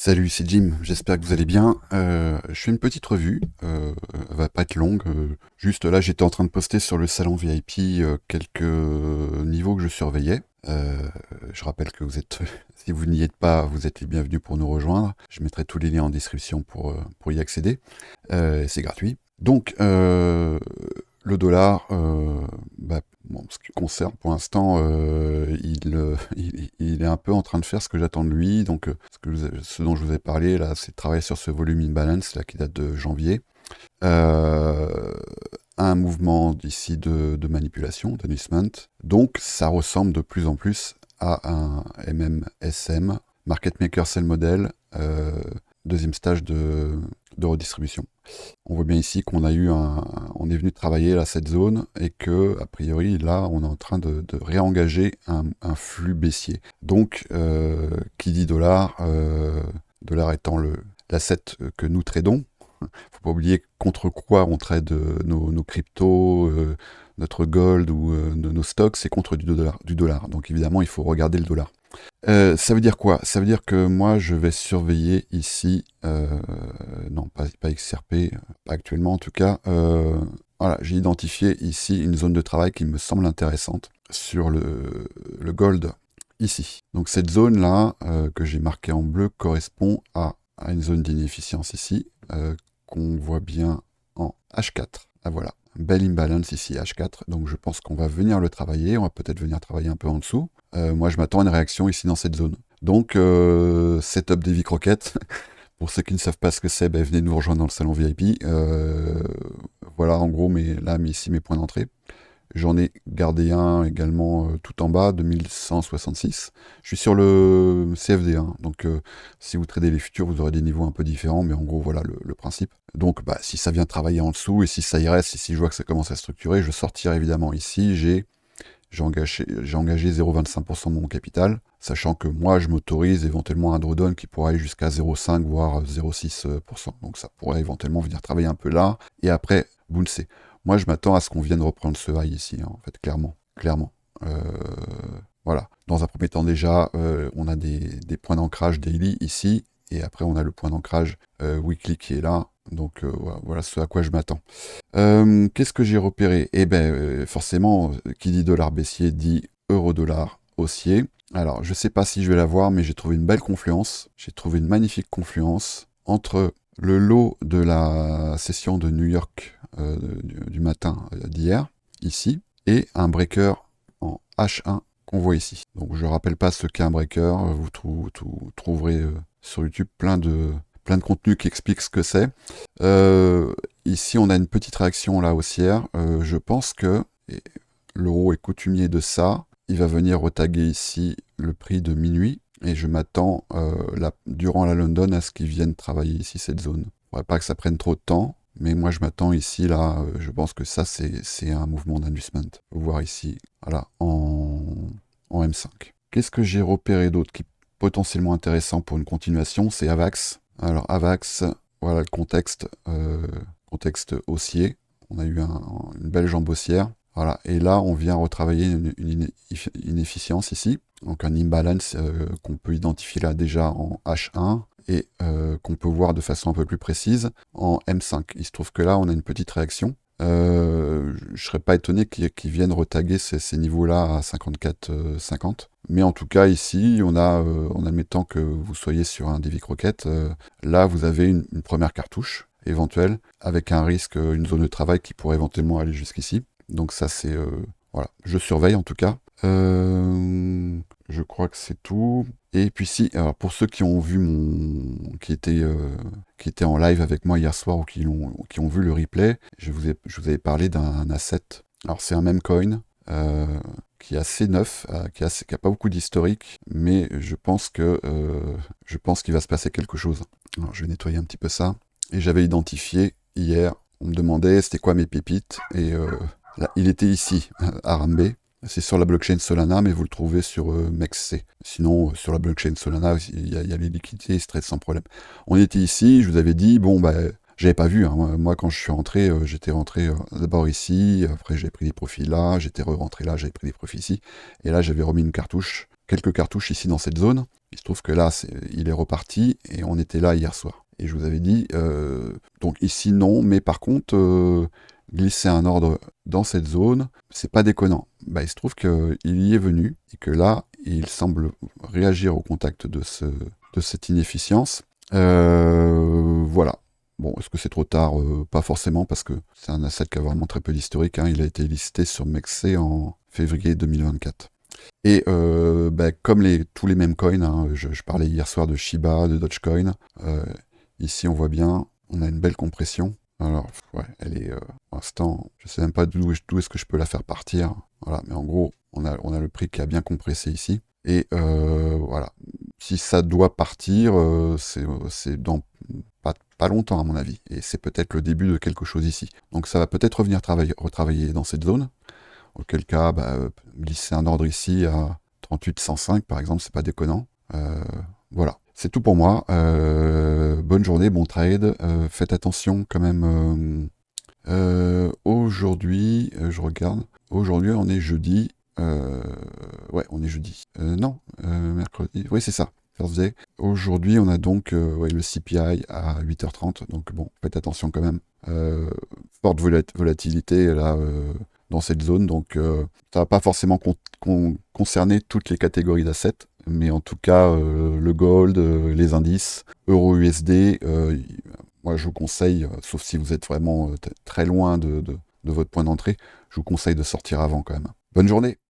Salut, c'est Jim, j'espère que vous allez bien. Je fais une petite revue, elle va pas être longue. Juste là, j'étais en train de poster sur le salon VIP quelques niveaux que je surveillais. Je rappelle que vous êtes, si vous n'y êtes pas, vous êtes les bienvenus pour nous rejoindre. Je mettrai tous les liens en description pour y accéder. C'est gratuit. Donc, le dollar, ce qui concerne pour l'instant, il est un peu en train de faire ce que j'attends de lui. Donc, ce dont je vous ai parlé là, c'est de travailler sur ce volume imbalance là qui date de janvier. Euh, un mouvement d'ici de manipulation, d'announcement. Donc, ça ressemble de plus en plus à un MMSM, Market Maker Sell Model, deuxième stage de redistribution. On voit bien ici qu'on on est venu travailler là cette zone et que a priori là on est en train de réengager un flux baissier. Donc qui dit dollar, dollar étant l'asset que nous tradons. Faut pas oublier contre quoi on trade nos cryptos, notre gold ou nos stocks, c'est contre du dollar. Donc évidemment il faut regarder le dollar. Ça veut dire quoi? Ça veut dire que moi, je vais surveiller ici, non, pas XRP, pas actuellement en tout cas. Voilà, j'ai identifié ici une zone de travail qui me semble intéressante sur le gold ici. Donc cette zone-là, que j'ai marquée en bleu, correspond à une zone d'inefficience ici, qu'on voit bien en H4. Ah voilà, bel imbalance ici, H4. Donc je pense qu'on va venir le travailler, on va peut-être venir travailler un peu en dessous. Moi, je m'attends à une réaction ici dans cette zone. Donc, setup des Croquettes. Pour ceux qui ne savent pas ce que c'est, ben, venez nous rejoindre dans le salon VIP. Voilà, en gros, ici mes points d'entrée. J'en ai gardé un également tout en bas, 2166. Je suis sur le CFD1, donc si vous tradez les futurs, vous aurez des niveaux un peu différents, mais en gros, voilà le principe. Donc, si ça vient travailler en dessous, et si ça y reste, et si je vois que ça commence à structurer, je sortirai évidemment ici. J'ai engagé 0,25% de mon capital, sachant que moi, je m'autorise éventuellement un drawdown qui pourrait aller jusqu'à 0,5 voire 0,6%. Donc ça pourrait éventuellement venir travailler un peu là. Et après, vous le savez. Moi, je m'attends à ce qu'on vienne reprendre ce high ici, hein, en fait, clairement. Clairement. Voilà. Dans un premier temps, déjà, on a des points d'ancrage daily ici. Et après, on a le point d'ancrage weekly qui est là. Donc voilà ce à quoi je m'attends. Qu'est-ce que j'ai repéré? Eh bien, forcément, qui dit dollar baissier dit euro-dollar haussier. Alors, je ne sais pas si je vais la voir, mais j'ai trouvé une belle confluence. J'ai trouvé une magnifique confluence entre le lot de la session de New York du matin d'hier, ici, et un breaker en H1 qu'on voit ici. Donc, je ne rappelle pas ce qu'est un breaker. Vous trouverez sur YouTube plein de contenus qui expliquent ce que c'est. Ici, on a une petite réaction là haussière. Je pense que l'euro est coutumier de ça. Il va venir retaguer ici le prix de minuit. Et je m'attends durant la London à ce qu'il vienne travailler ici cette zone. Il ne faudrait pas que ça prenne trop de temps. Mais moi, je m'attends ici, là, je pense que ça, c'est un mouvement d'inducement. Vous voir ici, voilà, en M5. Qu'est-ce que j'ai repéré d'autre qui est potentiellement intéressant pour une continuation? C'est Avax. Alors, Avax, voilà le contexte haussier. On a eu une belle jambe haussière. Voilà. Et là, on vient retravailler une inefficience ici. Donc, un imbalance qu'on peut identifier là déjà en H1 et qu'on peut voir de façon un peu plus précise en M5. Il se trouve que là, on a une petite réaction. Je ne serais pas étonné qu'ils viennent retaguer ces niveaux-là à 54,50. Mais en tout cas, ici, on a, en admettant que vous soyez sur un Davy Croquette, là, vous avez une première cartouche éventuelle, avec un risque, une zone de travail qui pourrait éventuellement aller jusqu'ici. Donc ça, c'est... voilà, je surveille en tout cas. Je crois que c'est tout. Et puis si, alors pour ceux qui ont vu qui étaient en live avec moi hier soir ou qui ont vu le replay, je vous avais parlé d'un asset. Alors c'est un meme coin qui est assez neuf, qui a pas beaucoup d'historique, mais je pense qu'il va se passer quelque chose. Alors je vais nettoyer un petit peu ça. Et j'avais identifié hier, on me demandait c'était quoi mes pépites, et là, il était ici, à Rambé. C'est sur la blockchain Solana, mais vous le trouvez sur MEXC. Sinon, sur la blockchain Solana, il y a les liquidités, il se traite sans problème. On était ici, je vous avais dit, bon, j'avais pas vu. Hein. Moi, quand je suis rentré, j'étais rentré d'abord ici, après j'ai pris des profits là, j'étais re-rentré là, j'avais pris des profits ici. Et là, j'avais remis une cartouche quelques cartouches ici dans cette zone. Il se trouve que là, il est reparti et on était là hier soir. Et je vous avais dit, donc ici non, mais par contre, glisser un ordre dans cette zone, c'est pas déconnant. Bah, il se trouve qu'il y est venu et que là, il semble réagir au contact de cette inefficience. Voilà. Bon, est-ce que c'est trop tard? Pas forcément, parce que c'est un asset qui a vraiment très peu d'historique, hein. Il a été listé sur MEXC en février 2024. Et comme tous les mêmes coins, hein, je parlais hier soir de Shiba, de Dogecoin. Ici, on voit bien, on a une belle compression. Alors, ouais, elle est, pour l'instant, je sais même pas d'où est-ce que je peux la faire partir. Voilà, mais en gros, on a le prix qui a bien compressé ici. Et voilà, si ça doit partir, c'est dans pas longtemps à mon avis. Et c'est peut-être le début de quelque chose ici. Donc ça va peut-être revenir retravailler dans cette zone. Auquel cas, glisser un ordre ici à 38,105 par exemple, c'est pas déconnant. Voilà, c'est tout pour moi. Bonne journée, bon trade. Faites attention quand même. Aujourd'hui, je regarde. Aujourd'hui, on est jeudi. Ouais, on est jeudi. Non, mercredi. Oui, c'est ça. Thursday. Aujourd'hui, on a donc le CPI à 8h30. Donc bon, faites attention quand même. Forte volatilité là dans cette zone. Donc ça va pas forcément concerner toutes les catégories d'assets. Mais en tout cas, le gold, les indices, euro-USD, moi je vous conseille, sauf si vous êtes vraiment très loin de votre point d'entrée, je vous conseille de sortir avant quand même. Bonne journée!